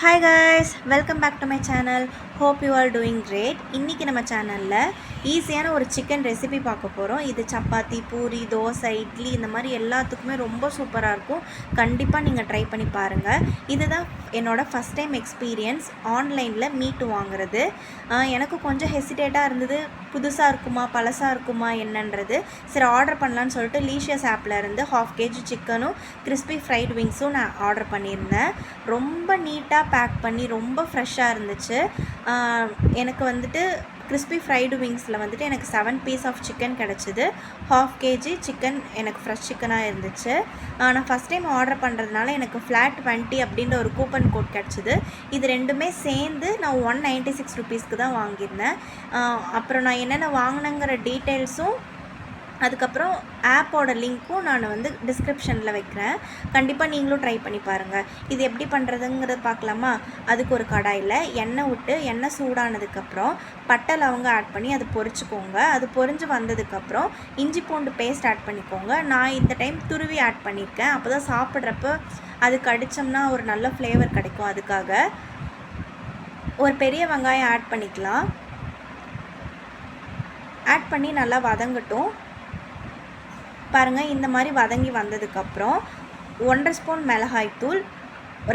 Hi guys, welcome back to my channel. Hope you are doing great. இன்னைக்கு நம்ம சேனல்ல ஈஸியான ஒரு சிக்கன் ரெசிபி பார்க்க போறோம். இது சப்பாத்தி, பூரி, தோசை, இட்லி இந்த மாதிரி எல்லாத்துக்குமே ரொம்ப சூப்பரா இருக்கும். கண்டிப்பா நீங்க ட்ரை பண்ணி பாருங்க. இதுதான் என்னோட ஃபர்ஸ்ட் டைம் எக்ஸ்பீரியன்ஸ் ஆன்லைன்ல மீட் வாங்குறது. எனக்கு கொஞ்சம் ஹெசிடேட்டா இருந்தது. புதுசா இருக்குமா, பழசா இருக்குமா என்னன்றது. சரி ஆர்டர் பண்ணலாம்னு சொல்லிட்டு லீஷியஸ் ஆப்ல இருந்து 1/2 kg சிக்கனும் கிறிஸ்பி ஃப்ரைட் விங்ஸும் நான் ஆர்டர் பண்ணியிருந்தேன். ரொம்ப நீட்டாக பேக் பண்ணி ரொம்ப ஃப்ரெஷ்ஷாக இருந்துச்சு. எனக்கு வந்துட்டு கிறிஸ்பி ஃப்ரைடு விங்ஸில் வந்துட்டு எனக்கு 7 பீஸ் ஆஃப் சிக்கன் கிடச்சிது. 1/2 kg சிக்கன் எனக்கு ஃப்ரெஷ் சிக்கனாக இருந்துச்சு. நான் ஃபஸ்ட் டைம் ஆர்டர் பண்ணுறதுனால எனக்கு ஃப்ளாட் 20 அப்படின்ற ஒரு கூப்பன் கோட் கிடச்சிது. இது ரெண்டுமே சேர்ந்து நான் 196 ருபீஸ்க்கு தான் வாங்கியிருந்தேன். அப்புறம் நான் என்னென்ன வாங்கினேங்கிற டீட்டெயில்ஸும் அதுக்கப்புறம் ஆப்போட லிங்க்கும் நான் வந்து டிஸ்கிரிப்ஷனில் வைக்கிறேன். கண்டிப்பாக நீங்களும் ட்ரை பண்ணி பாருங்கள். இது எப்படி பண்ணுறதுங்கிறத பார்க்கலாமா? அதுக்கு ஒரு கடாயில் எண்ணெய் விட்டு எண்ணெய் சூடானதுக்கப்புறம் பட்டை லவங்க ஆட் பண்ணி அது பொரிச்சுக்கோங்க. அது பொரிஞ்சு வந்ததுக்கப்புறம் இஞ்சி பூண்டு பேஸ்ட் ஆட் பண்ணிக்கோங்க. நான் இந்த டைம் துருவி ஆட் பண்ணியிருக்கேன். அப்போ தான் சாப்பிட்றப்ப அது கடித்தோம்னா ஒரு நல்ல ஃப்ளேவர் கிடைக்கும். அதுக்காக ஒரு பெரிய வெங்காயம் ஆட் பண்ணிக்கலாம். ஆட் பண்ணி நல்லா வதங்கட்டும். பாருங்கள், இந்த மாதிரி வதங்கி வந்ததுக்கப்புறம் 1.5 ஸ்பூன் மிளகாய்த்தூள்,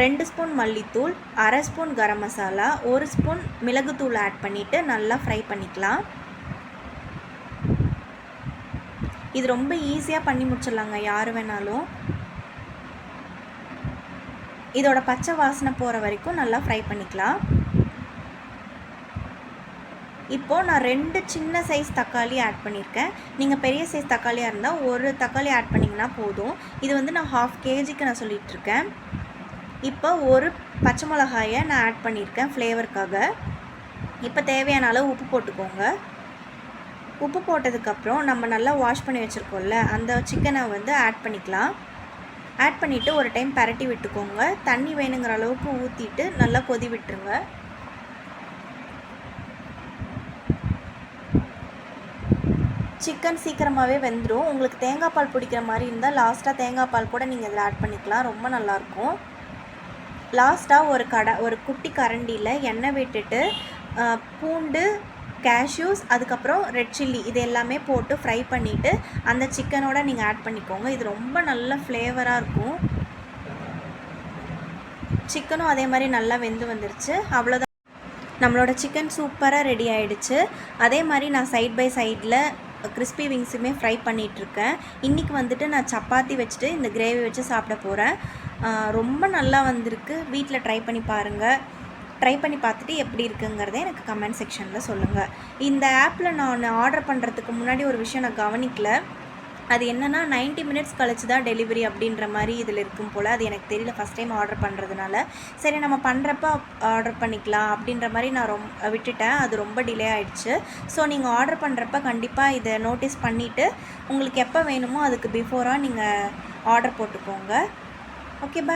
2 ஸ்பூன் மல்லித்தூள், 1/2 ஸ்பூன் கரம் மசாலா, 1 ஸ்பூன் மிளகுத்தூள் ஆட் பண்ணிவிட்டு நல்லா ஃப்ரை பண்ணிக்கலாம். இது ரொம்ப ஈஸியாக பண்ணி முடிச்சிடலாங்க, யார் வேணாலும். இதோட பச்சை வாசனை போகிற வரைக்கும் நல்லா ஃப்ரை பண்ணிக்கலாம். இப்போது நான் 2 சின்ன சைஸ் தக்காளி ஆட் பண்ணியிருக்கேன். நீங்கள் பெரிய சைஸ் தக்காளியாக இருந்தால் ஒரு தக்காளி ஆட் பண்ணிங்கன்னா போதும். இது வந்து நான் 1/2 kgக்கு நான் சொல்லிகிட்ருக்கேன். இப்போ ஒரு பச்சை மிளகாயை நான் ஆட் பண்ணியிருக்கேன் ஃப்ளேவருக்காக. இப்போ தேவையான அளவு உப்பு போட்டுக்கோங்க. உப்பு போட்டதுக்கப்புறம் நம்ம நல்லா வாஷ் பண்ணி வச்சுருக்கோம்ல, அந்த சிக்கனை வந்து ஆட் பண்ணிக்கலாம். ஆட் பண்ணிவிட்டு ஒரு டைம் பரட்டி விட்டுக்கோங்க. தண்ணி வேணுங்கிற அளவுக்கு ஊற்றிட்டு நல்லா கொதி விட்டுருங்க. சிக்கன் சீக்கிரமாகவே வெந்துடும். உங்களுக்கு தேங்காய் பால் பிடிக்கிற மாதிரி இருந்தால் லாஸ்ட்டாக தேங்காய் பால் கூட நீங்கள் இதில் ஆட் பண்ணிக்கலாம். ரொம்ப நல்லாயிருக்கும். லாஸ்ட்டாக ஒரு குட்டி கரண்டியில் எண்ணெய் விட்டுட்டு பூண்டு, கேஷ்யூஸ், அதுக்கப்புறம் ரெட் சில்லி இது எல்லாமே போட்டு ஃப்ரை பண்ணிவிட்டு அந்த சிக்கனோட நீங்கள் ஆட் பண்ணிக்கோங்க. இது ரொம்ப நல்ல ஃப்ளேவராக இருக்கும். சிக்கனும் அதே மாதிரி நல்லா வெந்து வந்துருச்சு. அவ்வளோதான், நம்மளோட சிக்கன் சூப்பராக ரெடி ஆகிடுச்சு. அதே மாதிரி நான் சைட் பை சைடில் கிறிஸ்பி விங்ஸுமே ஃப்ரை பண்ணிகிட்ருக்கேன். இன்றைக்கி வந்துட்டு நான் சப்பாத்தி வச்சுட்டு இந்த கிரேவி வச்சு சாப்பிட போகிறேன். ரொம்ப நல்லா வந்திருக்கு. வீட்டில் ட்ரை பண்ணி பாருங்கள். ட்ரை பண்ணி பார்த்துட்டு எப்படி இருக்குங்கிறத எனக்கு கமெண்ட் செக்ஷனில் சொல்லுங்கள். இந்த ஆப்பில் நான் ஆர்டர் பண்ணுறதுக்கு முன்னாடி ஒரு விஷயம் நான் கவனிக்கல. அது என்னென்னா 90 மினிட்ஸ் கழிச்சு தான் டெலிவரி அப்படின்ற மாதிரி இதில் இருக்கும் போல். அது எனக்கு தெரியல ஃபஸ்ட் டைம் ஆர்டர் பண்ணுறதுனால. சரி நம்ம பண்ணுறப்ப ஆர்டர் பண்ணிக்கலாம் அப்படின்ற மாதிரி நான் விட்டுட்டேன். அது ரொம்ப டிலே ஆகிடுச்சு. ஸோ நீங்கள் ஆர்டர் பண்ணுறப்ப கண்டிப்பாக இதை நோட்டீஸ் பண்ணிவிட்டு உங்களுக்கு எப்போ வேணுமோ அதுக்கு பிஃபோராக நீங்கள் ஆர்டர் போட்டுக்கோங்க. ஓகே, பாய்.